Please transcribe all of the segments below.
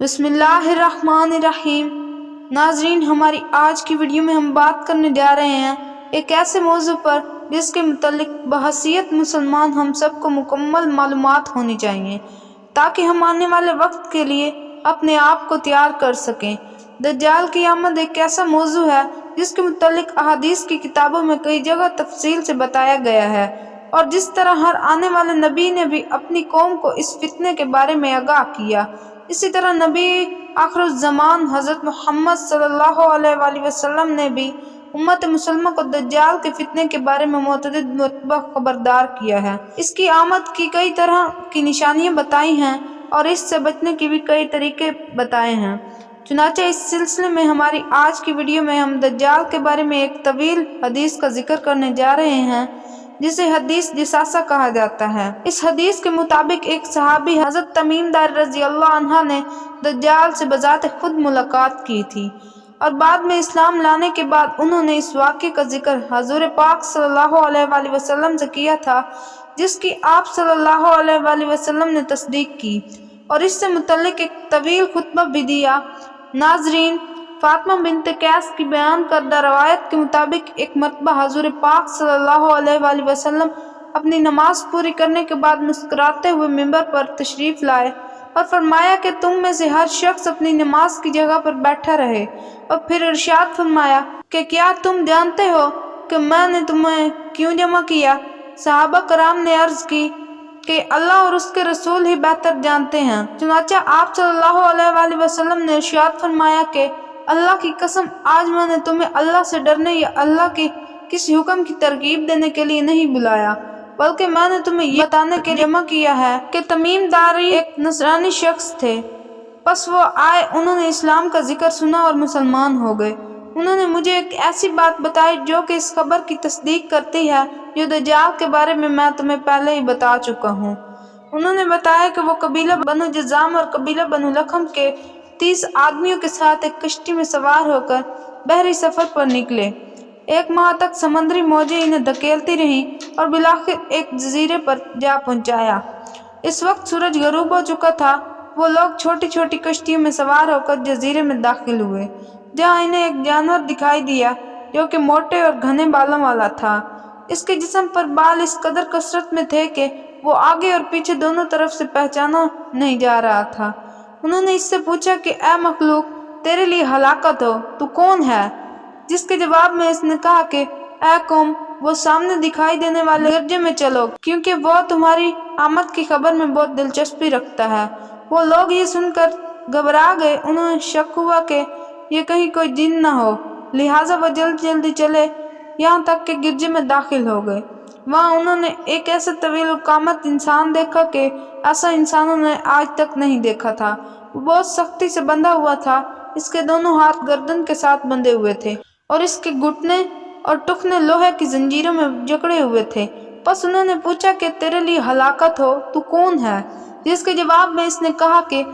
बिस्मिल्लाहिर्रहमानिर्रहीम। नाजरीन, हमारी आज की वीडियो में हम बात करने जा रहे हैं एक ऐसे मौजू पर जिसके मुतालिक बहसीयत मुसलमान हम सबको मुकम्मल मालूमात होनी चाहिए ताकि हम आने वाले वक्त के लिए अपने आप को तैयार कर सकें। दज्जाल की आमद एक ऐसा मौजू है जिसके मुतालिक अहादीस की किताबों में कई जगह तफसील से बताया गया है, और जिस तरह हर आने वाले नबी ने भी अपनी कौम को इस फितने के बारे में आगाह किया, इसी तरह नबी आखिरुज़्ज़मान हज़रत मोहम्मद सल्लल्लाहु अलैहि वसल्लम ने भी उम्मत मुसलमान को दज्जाल के फितने के बारे में मुतअद्दिद मरतबा खबरदार किया है। इसकी आमद की कई तरह की निशानियां बताई हैं और इससे बचने के भी कई तरीके बताए हैं। चुनांचे इस सिलसिले में हमारी आज की वीडियो में हम दज्जाल के बारे में एक तवील हदीस का जिक्र करने जा रहे हैं जिसे हदीस जसासा कहा जाता है। इस हदीस के मुताबिक एक सहाबी हज़रत तमीम दार रज़ी अल्लाह अन्हा ने दज्जाल से बज़ात खुद मुलाकात की थी और बाद में इस्लाम लाने के बाद उन्होंने इस वाक़े का जिक्र हज़ूर पाक सल्लल्लाहु अलैहि वसल्लम से किया था, जिसकी आप सल्लल्लाहु अलैहि वसल्लम ने तस्दीक की और इससे मुतल्लिक एक तवील खुतबा भी दिया। नाजरीन, फातिमा बिनत कैस की बयान करदा रवायत के मुताबिक एक मरतबा हज़ूर पाक सल्लल्लाहु अलैहि वसल्लम अपनी नमाज पूरी करने के बाद मुस्कुराते हुए मिंबर पर तशरीफ़ लाए और फरमाया कि तुम में से हर शख्स अपनी नमाज की जगह पर बैठा रहे, और फिर इरशाद फरमाया कि क्या तुम जानते हो कि मैंने तुम्हें क्यों जमा किया? सहाबा कराम ने अर्ज़ की कि अल्लाह और उसके रसूल ही बेहतर जानते हैं। चुनांचे आप सल्लल्लाहु अलैहि वसल्लम ने इरशाद फरमाया कि अल्लाह की कसम, आज मैंने तुम्हें अल्लाह से डरने या अल्लाह के किसी हुक्म की तरगीब देने के लिए नहीं बुलाया, बल्कि मैंने तुम्हें ये बताने के लिए जमा किया है कि तमीम दारी एक नसरानी शख्स थे। बस वो आए, उन्होंने इस्लाम का जिक्र सुना और मुसलमान हो गए। उन्होंने मुझे एक ऐसी बात बताई जो कि इस खबर की तस्दीक करती है जो दज्जाल के बारे में मैं तुम्हें पहले ही बता चुका हूँ। उन्होंने बताया कि वो कबीला बनु जज़ाम और कबीला बनु लखम के 30 आदमियों के साथ एक कश्ती में सवार होकर बहरी सफर पर निकले। 1 माह तक समुद्री मौजें इन्हें धकेलती रहीं और बिलाखिर एक जजीरे पर जा पहुंचाया। इस वक्त सूरज गरूब हो चुका था। वो लोग छोटी छोटी कश्तियों में सवार होकर जजीरे में दाखिल हुए, जहां इन्हें एक जानवर दिखाई दिया जो कि मोटे और घने बालों वाला था। इसके जिस्म पर बाल इस कदर कसरत में थे कि वो आगे और पीछे दोनों तरफ से पहचाना नहीं जा रहा था। उन्होंने इससे पूछा कि ऐ मखलूक, तेरे लिए हलाकत हो, तू कौन है? जिसके जवाब में इसने कहा कि ऐ कौम, वो सामने दिखाई देने वाले गिरजे में चलो, क्योंकि वो तुम्हारी आमद की खबर में बहुत दिलचस्पी रखता है। वो लोग ये सुनकर घबरा गए। उन्हें शक हुआ कि ये कहीं कोई जिन न हो, लिहाजा वो जल्दी जल्दी चले, यहाँ तक कि गिरजे में दाखिल हो गए। वहाँ उन्होंने एक ऐसा तवील कामत इंसान देखा कि ऐसा इंसान उन्होंने आज तक नहीं देखा था। वो बहुत सख्ती से बंधा हुआ था। इसके दोनों हाथ गर्दन के साथ बंधे हुए थे और इसके घुटने और टुकने लोहे की जंजीरों में जकड़े हुए थे। बस उन्होंने पूछा कि तेरे लिए हलाकत हो, तू कौन है? जिसके जवाब में इसने कहा कि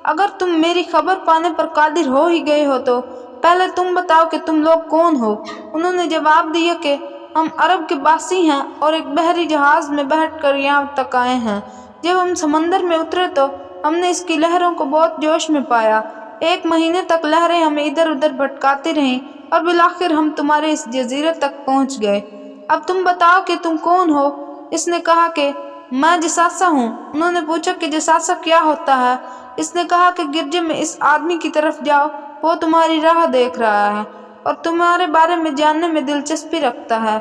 अगर तुम मेरी खबर पाने पर कादिर हो ही गए हो तो पहले तुम बताओ कि तुम लोग कौन हो। उन्होंने जवाब दिया कि हम अरब के बासी हैं और एक बहरी जहाज में बैठकर यहाँ तक आए हैं। जब हम समंदर में उतरे तो हमने इसकी लहरों को बहुत जोश में पाया। 1 महीने तक लहरें हमें इधर उधर भटकाती रहीं और बिलाखिर हम तुम्हारे इस जजीरे तक पहुँच गए। अब तुम बताओ कि तुम कौन हो? इसने कहा कि मैं जसासा हूँ। उन्होंने पूछा कि जसासा क्या होता है? इसने कहा कि गिरजे में इस आदमी की तरफ जाओ, वो तुम्हारी राह देख रहा है और तुम्हारे बारे में जानने में दिलचस्पी रखता है।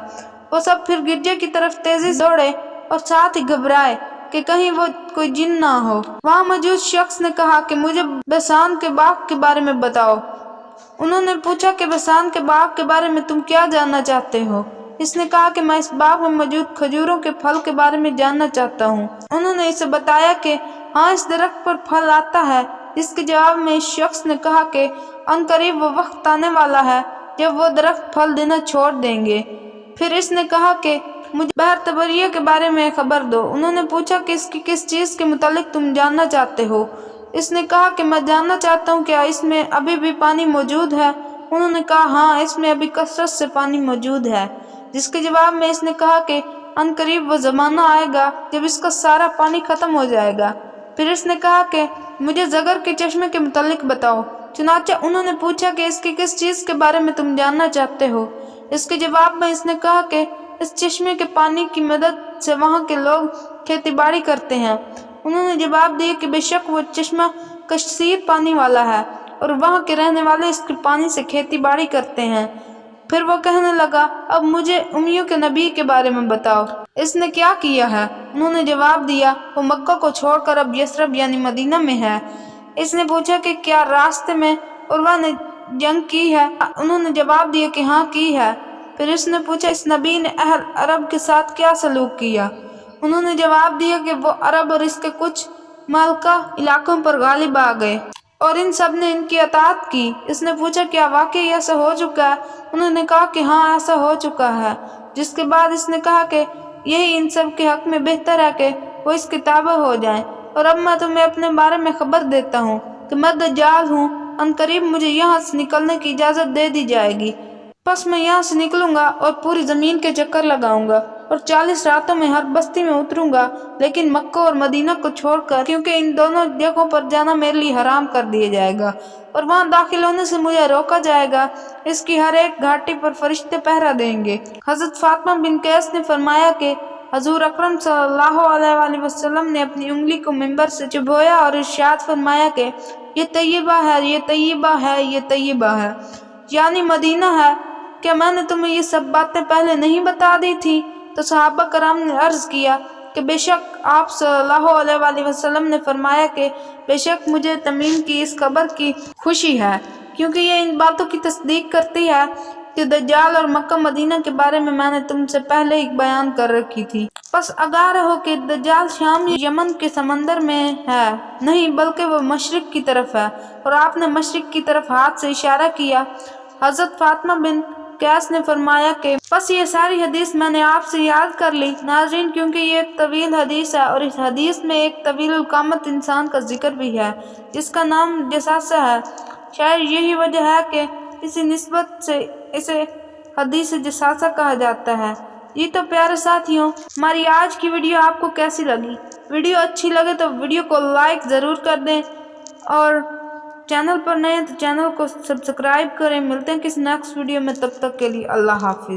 वो सब फिर गिरजे की तरफ तेजी से दौड़े और साथ ही घबराए कि कहीं वो कोई जिन ना हो। वहाँ मौजूद शख्स ने कहा कि मुझे बेसान के बाग के बारे में बताओ। उन्होंने पूछा कि बेसान के बाग के बारे में तुम क्या जानना चाहते हो? इसने कहा कि मैं इस बाग में मौजूद खजूरों के फल के बारे में जानना चाहता हूँ। उन्होंने इसे बताया कि हाँ, इस दरख्त पर फल आता है। इसके जवाब में इस शख्स ने कहा कि अनकरीब वो वक्त आने वाला है जब वो दरख्त फल देना छोड़ देंगे। फिर इसने कहा कि मुझे बहर तबरिया के बारे में खबर दो। उन्होंने पूछा कि इसकी किस चीज़ के मुतालिक तुम जानना चाहते हो? इसने कहा कि मैं जानना चाहता हूँ क्या इसमें अभी भी पानी मौजूद है? उन्होंने कहा हाँ, इसमें अभी कसरत से पानी मौजूद है। जिसके जवाब में इसने कहा कि अनकरीब वो ज़माना आएगा जब इसका सारा पानी ख़त्म हो जाएगा। फिर इसने कहा कि मुझे ज़गर के चश्मे के मुतालिक बताओ। चुनांचे उन्होंने पूछा कि इसकी किस चीज़ के बारे में तुम जानना चाहते हो। इसके जवाब में इसने कहा कि इस चश्मे के पानी की मदद से वहाँ के लोग खेती बाड़ी करते हैं। उन्होंने जवाब दिया कि बेशक वो चश्मा कसीर पानी वाला है और वहाँ के रहने वाले इसके पानी से खेती बाड़ी करते हैं। फिर वो कहने लगा, अब मुझे उम्मियों के नबी के बारे में बताओ, इसने क्या किया है। उन्होंने जवाब दिया, वो मक्का को छोड़कर अब यसरब यानी मदीना में है। इसने पूछा कि क्या रास्ते में उर्वा ने जंग की है। उन्होंने जवाब दिया कि हाँ की है। फिर इसने पूछा, इस नबी ने अहल अरब के साथ क्या सलूक किया। उन्होंने जवाब दिया कि वो अरब और इसके कुछ मलका इलाकों पर गालिब आ गए और इन सब ने इनकी अताअत की। इसने पूछा, क्या वाकई ऐसा हो चुका है। उन्होंने कहा कि हाँ ऐसा हो चुका है। जिसके बाद इसने कहा कि यही इन सब के हक में बेहतर है कि वो इस किताब हो जाएं। और अब मैं तुम्हें अपने बारे में खबर देता हूँ कि मैं दज्जाल हूँ। अनकरीब मुझे यहाँ से निकलने की इजाज़त दे दी जाएगी। बस मैं यहाँ से निकलूंगा और पूरी ज़मीन के चक्कर लगाऊंगा और 40 रातों में हर बस्ती में उतरूंगा, लेकिन मक्का और मदीना को छोड़कर, क्योंकि इन दोनों जगहों पर जाना मेरे लिए हराम कर दिया जाएगा और वहाँ दाखिल होने से मुझे रोका जाएगा। इसकी हर एक घाटी पर फरिश्ते पहरा देंगे। हज़रत फातिमा बिन कैस ने फरमाया कि हजूर अकरम सल्लल्लाहु अलैहि वसल्लम ने अपनी उंगली को मिंबर से चुभोया और इरशाद फरमाया कि ये तैयबा है, ये तैयबा है, ये तैयबा है, यानी मदीना है। क्या मैंने तुम्हें ये सब बातें पहले नहीं बता दी थी। तो सहाबा कराम ने अर्ज किया कि बेशक आप सल्लल्लाहु अलैहि वसल्लम ने फरमाया कि बेशक मुझे तमीम की इस खबर की खुशी है, क्योंकि ये इन बातों की तस्दीक करती है कि दज्जाल और मक्का मदीना के बारे में मैंने तुमसे पहले ही बयान कर रखी थी। बस आगाह रहो कि दज्जाल शाम या यमन के समंदर में है, नहीं बल्कि वो मशरिक की तरफ है। और आपने मशरिक की तरफ हाथ से इशारा किया। हज़रत फातिमा बिन कैस ने फरमाया कि बस ये सारी हदीस मैंने आपसे याद कर ली। नाज़रीन, क्योंकि ये एक तवील हदीस है और इस हदीस में एक तवील कामत इंसान का जिक्र भी है जिसका नाम जसासा है। शायद यही वजह है कि इसी निस्बत से इसे हदीस जसासा कहा जाता है। ये तो प्यारे साथियों, हमारी आज की वीडियो आपको कैसी लगी। वीडियो अच्छी लगे तो वीडियो को लाइक ज़रूर कर दें और चैनल पर नए हैं तो चैनल को सब्सक्राइब करें। मिलते हैं किसी नेक्स्ट वीडियो में, तब तक के लिए अल्लाह हाफिज़।